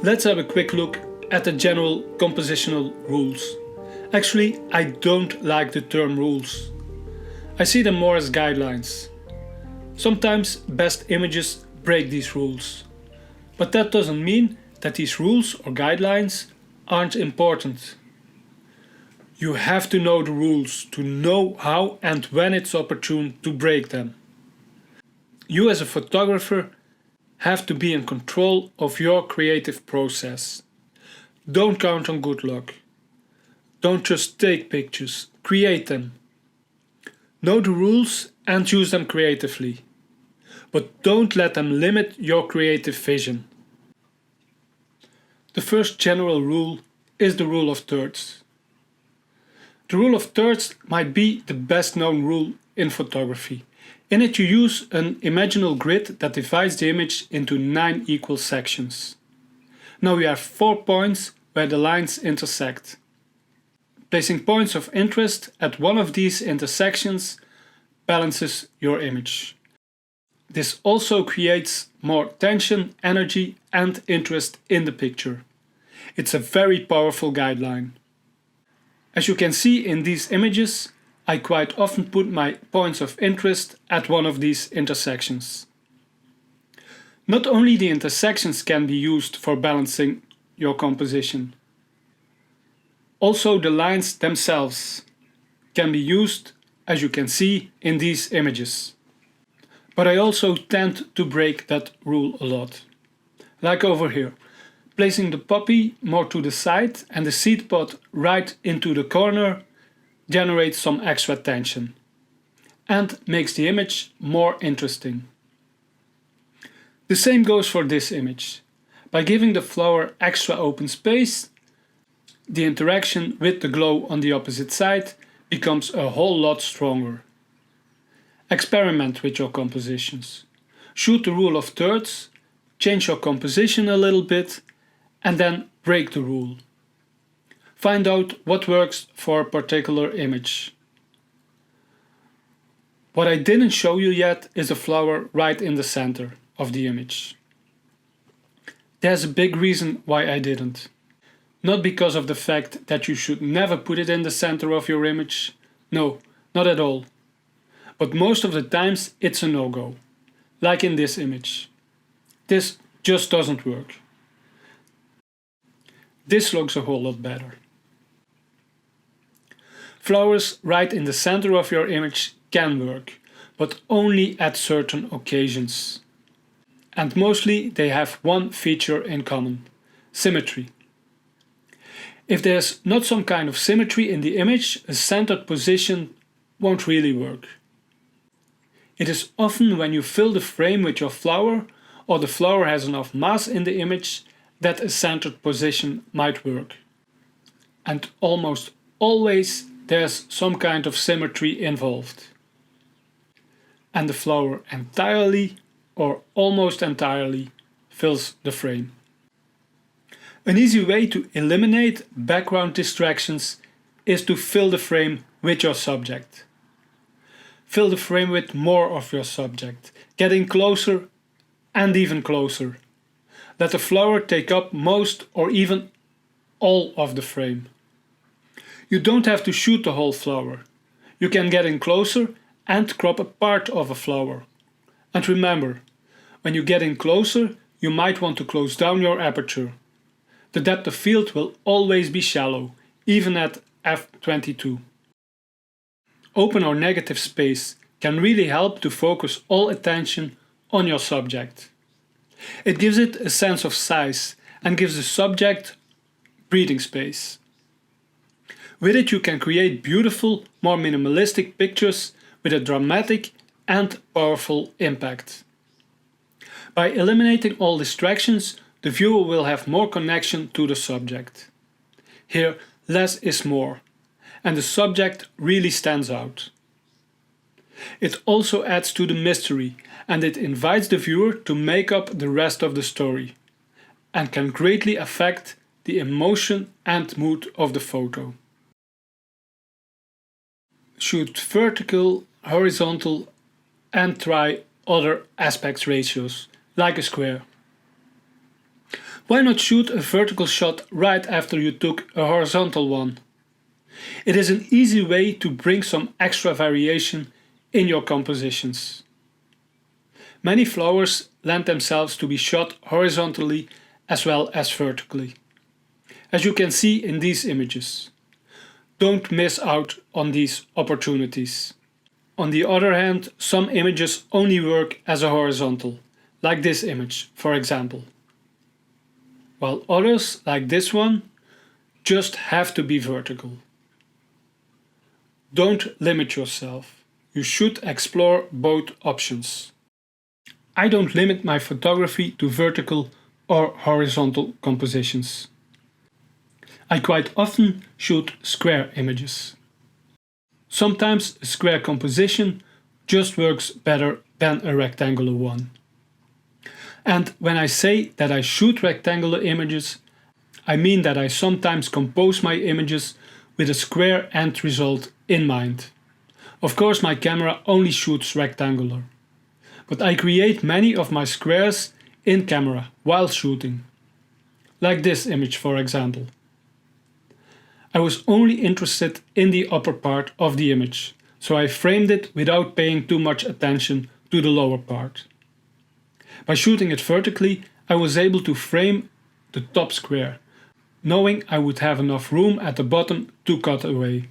Let's have a quick look at the general compositional rules. Actually, I don't like the term rules. I see them more as guidelines. Sometimes best images break these rules. But that doesn't mean that these rules or guidelines aren't important. You have to know the rules to know how and when it's opportune to break them. You as a photographer have to be in control of your creative process. Don't count on good luck. Don't just take pictures, create them. Know the rules and use them creatively. But don't let them limit your creative vision. The first general rule is the rule of thirds. The rule of thirds might be the best known rule in photography. In it you use an imaginal grid that divides the image into 9 equal sections. Now you have 4 points where the lines intersect. Placing points of interest at one of these intersections balances your image. This also creates more tension, energy and interest in the picture. It's a very powerful guideline. As you can see in these images, I quite often put my points of interest at one of these intersections. Not only the intersections can be used for balancing your composition. Also the lines themselves can be used, as you can see in these images. But I also tend to break that rule a lot. Like over here, placing the poppy more to the side and the seed pod right into the corner generates some extra tension and makes the image more interesting. The same goes for this image. By giving the flower extra open space, the interaction with the glow on the opposite side becomes a whole lot stronger. Experiment with your compositions. Shoot the rule of thirds, change your composition a little bit, and then break the rule. Find out what works for a particular image. What I didn't show you yet is a flower right in the center of the image. There's a big reason why I didn't. Not because of the fact that you should never put it in the center of your image. No, not at all. But most of the times it's a no-go. Like in this image. This just doesn't work. This looks a whole lot better. Flowers right in the center of your image can work, but only at certain occasions. And mostly they have one feature in common: symmetry. If there's not some kind of symmetry in the image, a centered position won't really work. It is often when you fill the frame with your flower, or the flower has enough mass in the image, that a centered position might work. And almost always there's some kind of symmetry involved. And the flower entirely, or almost entirely, fills the frame. An easy way to eliminate background distractions is to fill the frame with your subject. Fill the frame with more of your subject, getting closer and even closer. Let the flower take up most or even all of the frame. You don't have to shoot the whole flower. You can get in closer and crop a part of a flower. And remember, when you get in closer, you might want to close down your aperture. The depth of field will always be shallow, even at f22. Open or negative space can really help to focus all attention on your subject. It gives it a sense of size and gives the subject breathing space. With it you can create beautiful, more minimalistic pictures with a dramatic and powerful impact. By eliminating all distractions, the viewer will have more connection to the subject. Here, less is more, and the subject really stands out. It also adds to the mystery, and it invites the viewer to make up the rest of the story, and can greatly affect the emotion and mood of the photo. Shoot vertical, horizontal, and try other aspect ratios, like a square. Why not shoot a vertical shot right after you took a horizontal one? It is an easy way to bring some extra variation in your compositions. Many flowers lend themselves to be shot horizontally as well as vertically, as you can see in these images. Don't miss out on these opportunities. On the other hand, some images only work as a horizontal, like this image, for example. While others, like this one, just have to be vertical. Don't limit yourself. You should explore both options. I don't limit my photography to vertical or horizontal compositions. I quite often shoot square images. Sometimes a square composition just works better than a rectangular one. And when I say that I shoot rectangular images, I mean that I sometimes compose my images with a square end result in mind. Of course, my camera only shoots rectangular, but I create many of my squares in camera while shooting. Like this image, for example. I was only interested in the upper part of the image, so I framed it without paying too much attention to the lower part. By shooting it vertically, I was able to frame the top square, knowing I would have enough room at the bottom to cut away.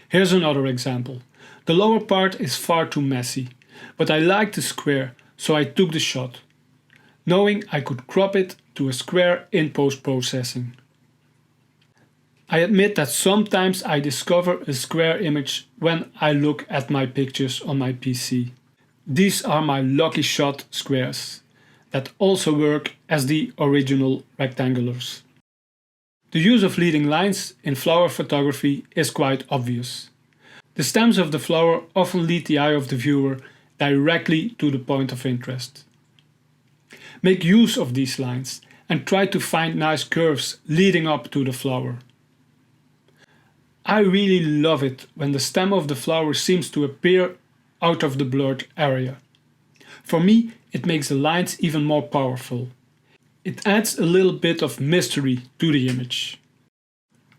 Here's another example. The lower part is far too messy, but I liked the square, so I took the shot, knowing I could crop it to a square in post-processing. I admit that sometimes I discover a square image when I look at my pictures on my PC. These are my lucky shot squares that also work as the original rectangulars. The use of leading lines in flower photography is quite obvious. The stems of the flower often lead the eye of the viewer directly to the point of interest. Make use of these lines and try to find nice curves leading up to the flower. I really love it when the stem of the flower seems to appear out of the blurred area. For me, it makes the lines even more powerful. It adds a little bit of mystery to the image.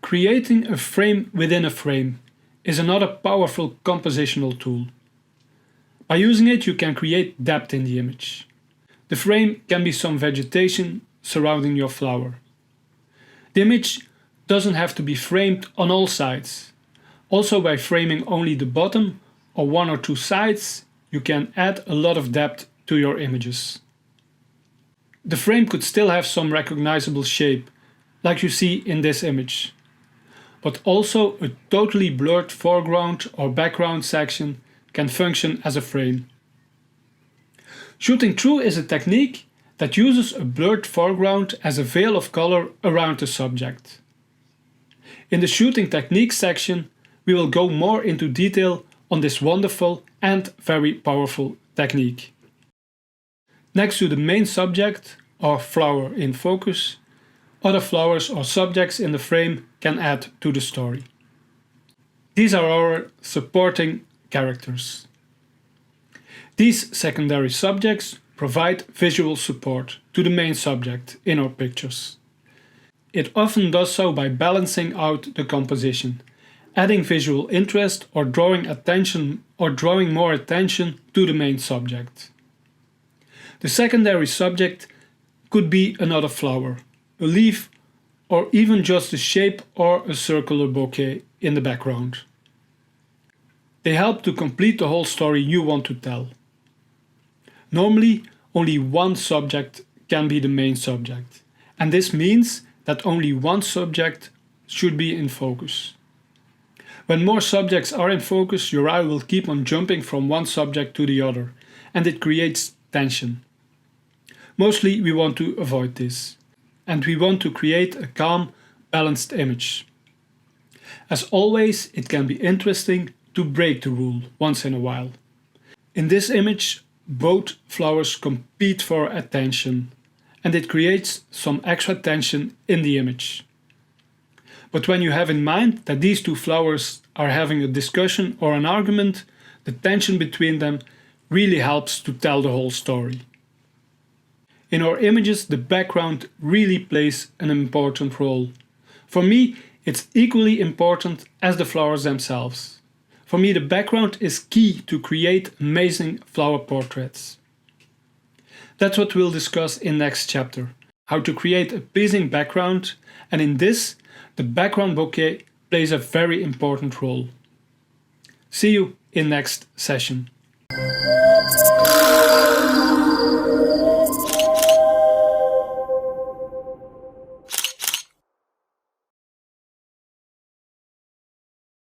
Creating a frame within a frame is another powerful compositional tool. By using it, you can create depth in the image. The frame can be some vegetation surrounding your flower. The image doesn't have to be framed on all sides. Also, by framing only the bottom or one or two sides, you can add a lot of depth to your images. The frame could still have some recognizable shape, like you see in this image. But also a totally blurred foreground or background section can function as a frame. Shooting through is a technique that uses a blurred foreground as a veil of color around the subject. In the shooting techniques section, we will go more into detail on this wonderful and very powerful technique. Next to the main subject, or flower in focus, other flowers or subjects in the frame can add to the story. These are our supporting characters. These secondary subjects provide visual support to the main subject in our pictures. It often does so by balancing out the composition, adding visual interest or drawing more attention to the main subject. The secondary subject could be another flower, a leaf, or even just a shape or a circular bouquet in the background. They help to complete the whole story you want to tell. Normally, only one subject can be the main subject, and this means that only one subject should be in focus. When more subjects are in focus, your eye will keep on jumping from one subject to the other, and it creates tension. Mostly we want to avoid this, and we want to create a calm, balanced image. As always, it can be interesting to break the rule once in a while. In this image, both flowers compete for attention, and it creates some extra tension in the image. But when you have in mind that these two flowers are having a discussion or an argument, the tension between them really helps to tell the whole story. In our images, the background really plays an important role. For me, it's equally important as the flowers themselves. For me, the background is key to create amazing flower portraits. That's what we'll discuss in next chapter. How to create a pleasing background, and in this, the background bouquet plays a very important role. See you in next session.